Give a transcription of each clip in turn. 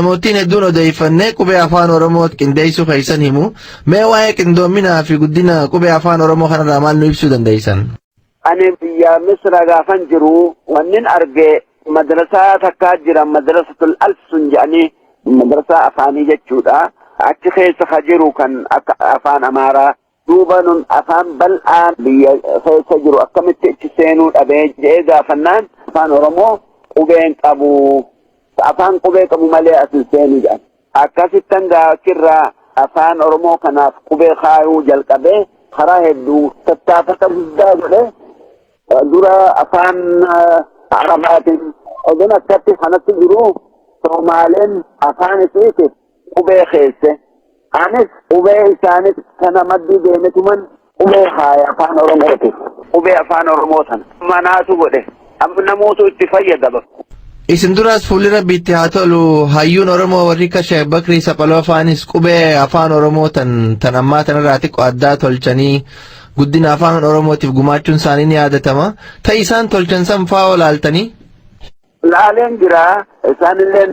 Namootni hedduun odeeffannee qubee afaan Oromoo qindeessuu keessan himu. Mee waa'ee qindoominaa fi guddina qubee afaan Oromoo kanarraa maal nu ibsuu dandeessan? Ani biyya Misra gaafan jiru wannin arge madrasaa takkaa jira madrasatul alsun jedhanii madrasaa afaanii jechuudha. Achi keessa ka jiru kan akka afaan Amaaraa duuba nun afaan bal'aan biyya keessa jiru akkamitti itti seenuu dhabee jedhee gaafannaan afaan Oromoo qubeen qabu. Afaan qubee qabu malee asin seenuu jedhan. Akkasittan gaachirraa afaan Oromoo kanaaf qubee kaayuu jalqabee karaa hedduu tattaafata guddaa godhe dura afaan Arabaatiin oduun akkatti kanatti jiru Somaaleen afaan isiitiif qubee keesse. Anis qubee isaaniif kana maddii deemetuman qubee kaaya afaan Oromootiif. Qubee afaan Oromoo sana. Manaatu godhe. Amma namootu itti fayyadama. Isin duraas fuulli rabbiitti haa tolu hayyuun Oromoo warri akka Sheekh Bakrii Saphaloo faanis qubee afaan Oromoo tan ammaa tanarraa xiqqoo addaa tolchanii guddina afaan Oromootiif gumaachuun isaanii ni yaadatama. Ta'ii isaan tolchan san fa'aa olaaltanii? Laaleen jira isaanillee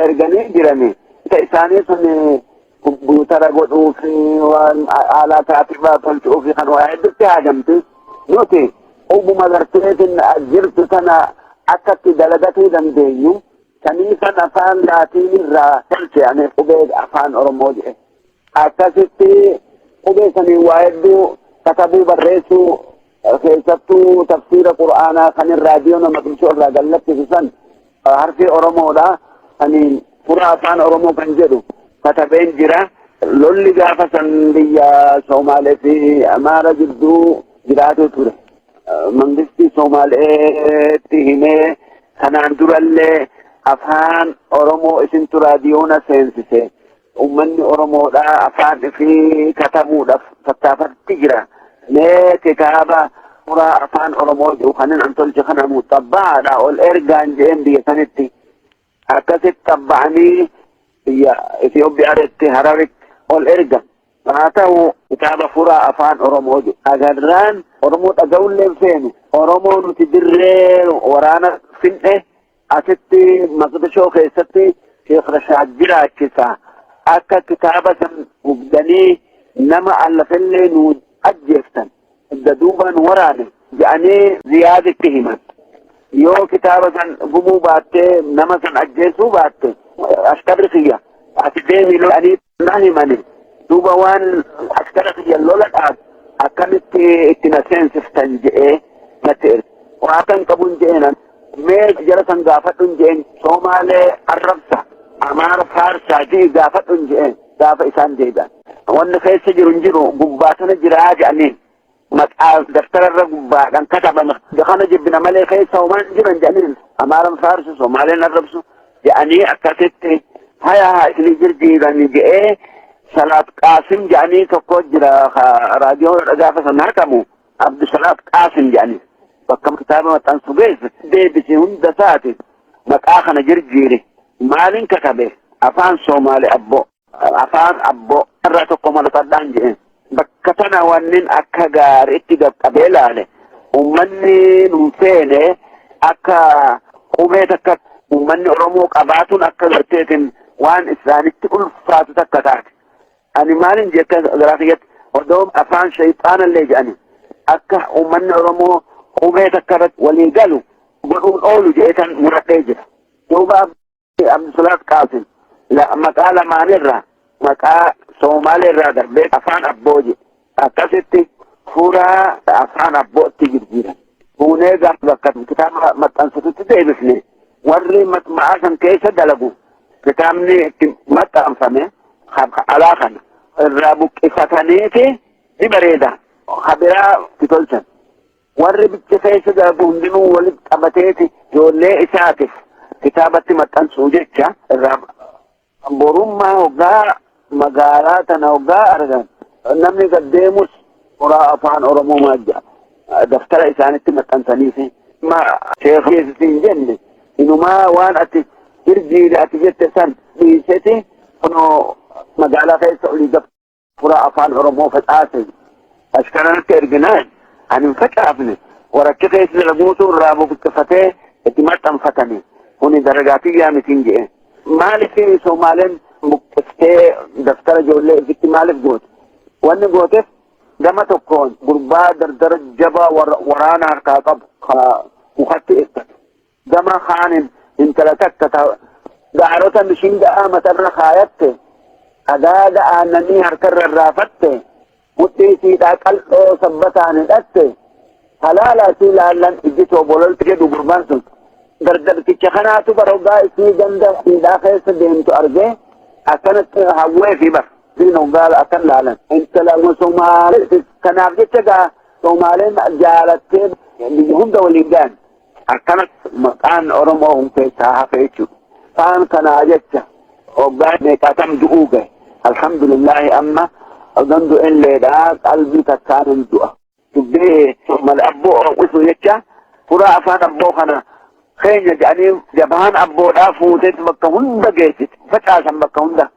erganii jirani. Ta'ii isaanii sun kompiitara godhuu fi waan haala kaatibaa tolchuu fi kan waa hedduutti haajamti. Nuti oguma garteetiin jirtu sana akkatti dalagatuu dandeenyu sanii san afaan laatiin irraa tolche ani qubee afaan Oromoo jedhe. Akkasitti qubee sanii waa hedduu katabuu barreessuu keessattuu tafsiira Qur'aanaa kan raadiyoo nama qilchoo irraa gallachisu san harfi Oromoodha. Saniin fura afaan Oromoo kan jedhu katabeen jira. Lolli gaafa san biyya Somaalee fi Amaara jidduu jiraatu ture. Mangisti Somaaleetti himee kanaan durallee afaan Oromoo isintu raadiyoona seensise. Uummanni Oromoodha afaan fi katabuudhaaf tattaafatti jira. Mee kitaaba furaa afaan Oromoo jiru kanin an tolche kana muxabbaadha ol ergaan jeen biyya sanitti. Akkasitti tabba'anii biyya Itoophiyaatti Hararitti ol ergan. Haa ta'u kitaaba furaa afaan Oromoo jiru. Agarraan Oromoo dhaga'ullee feenu. Oromoo nuti dirree waraana finne asitti Maqdishoo keessatti Sheekh Rashaad jiraachisa. Akka kitaaba san gubdanii nama allafellee nu ajjeeftan. Idda duubaan waraane jedhanii Ziyaaditti himan. Yoo kitaaba san gubuu baattee nama san ajjeesuu baatte ashkarri kiyya ati deemi lo'anii na himani. Duuba waan askara kiyya lola dhaab akkamitti itti na seensiftan jedhee natti erge. Waa kan qabuun jeenan mee jara san gaafadhuun jeen Somaalee arrabsa Amaara Faarsaa jee gaafadhuun jeen gaafa isaan deebi'an. Wanni keessa jiru hin jiru gubbaa sana jiraa jedhaniin maqaa daftararra gubbaadhaan katabame. Kana jibbina malee keessa homaan jiran jedhaniin Amaaraan Faarsu Somaaleen arrabsu jedhanii akkasitti hayaa isinii jirjiiranii jedhee Salaat Qaasim jedhanii tokko jira raadiyoo gaafa sana hakamu Abdusalaat Qaasim jedhanii bakka kitaaba maxxansu geesse deebisee hunda isaati maqaa kana jirjiire maaliin katabe afaan Somaalee abboo afaan abboo irraa tokko malqadhaan jedheen bakka tana wannin akka gaariitti qaqqabee laale uummanni nuun feene akka qubee takka uummanni Oromoo qabaatuun akka garteetiin waan isaanitti ulfaatu takka taate. Ani maalin jetta garaafiyat odoo afaan shayxaanallee jedhani akka uummanni Oromoo qubee takka irratti walii galu godhuun oolu jedhetan muradhee jira. Duuba Abdusalaat Qaasim maqaa lamaanirraa maqaa Somaalee irraa darbee afaan abboo jedhe akkasitti furaa afaan abbootti jirjiiran. Fuunee bakka kitaaba maxxansututti deebifne warri ma'aa san keessa dalagu kitaabni itti maxxanfame alaa kana irraa buqqifataniiti ni bareeda. Habiraa itti tolchan. Warri bicha keessa dalagu hundinuu walitti qabateeti ijoollee isaatiif kitaabatti maxxansuu jecha irraa borummaa hoggaa magaalaa tana hoggaa argan namni gaddeemus furaa afaan Oromoo maajja daftara isaanitti maxxansaniifi sheekhiisiin jenne inumaa waan ati jirjiire ati jette san dhiiseti kunoo magaalaa keessa olii gab furaa afaan Oromoo facaase ashkaranatti erginaan ani hin facaafne waracha keessa dalaguutu irraa buqqifatee itti maxxanfatame kuni daragaatii yaamitiin jedhe مالف سومالين مكتة دفتر جولة في مالف جوت وأن جوتف جمع تكون قربا در جبا ورانا ركاطب وخطي إستك جمع خان انتلتك دعروتا مشين دعا متر خايت أداد آنني هركر الرافت متيسي دا قلقو سبتان الأت حلالا سيلالن إجيتو بولل تجدو قربان سن در تيچخناتو بروغا اسمي جندا سيدا خيس دينتو أرجي أكنت هوي في بر دينو قال أكن لالن انت لغو سومالي كناف جتگا سومالي جالتين هم دولينجان أكنت مكان أرمو هم فيساها فيچو كان كناجتش وقال نيكاتم دعوغي الحمد لله أما أظن إن دا قلبي تكان الدعاء تبديه ثم الأبو وصو يتشا فرا أفان أبو خنا خين يعني جبهان أبو دا فوتت مكهون دا جيتت فتاسا مكهون دا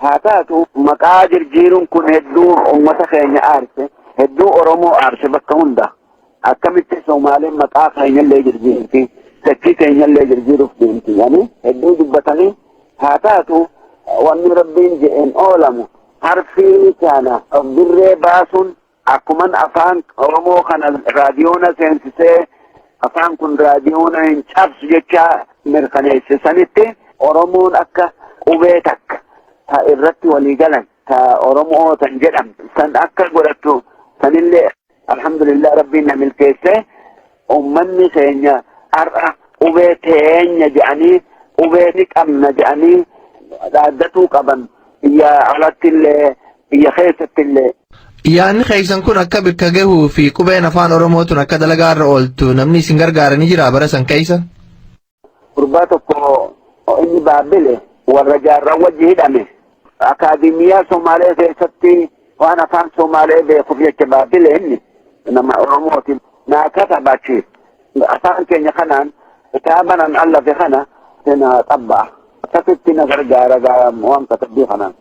هاتاتو مقاجر جيرون كن هدو أمتا خين آرسي هدو أرمو آرسي مكهون دا أكمت سومالي مقا خين اللي جرجيرتي تكي خين اللي جرجيرو فدينتي يعني هدو دبتني هاتاتو وأن ربين جئن أولمو حرفي كان بري باسون أكمن أفان أرمو خان راديونا سينسيسي أفان كن راديونا إن شابس جيتشا مرخانيس سنتي أرمون أكا أبيتك تا إرتي وليقلن تا أرمو تنجرم سن أكا قلتو سن اللي الحمد لله ربنا ملكيسي أمني سينيا أرأى أبيتين جعني أبيتك أمنا جعني دادتو قبن يا علت يا خيست Yaanni keessan kun akka bikka gahuu fi qubeen afaan Oromootiin akka dalagaa irra ooltu namni isin gargaaranii jira bara san keessa. Gurbaa tokko inni baabile warra jaarraa wajji hidhame akaadimiyaa Somaalee keessatti waan afaan Somaalee beekuuf jecha baabile inni nama Oromootiin naa katabachi afaan keenya kanaan kitaabanan allafe kana sena xabbaa akkasitti na gargaara waan katabbii kanaan.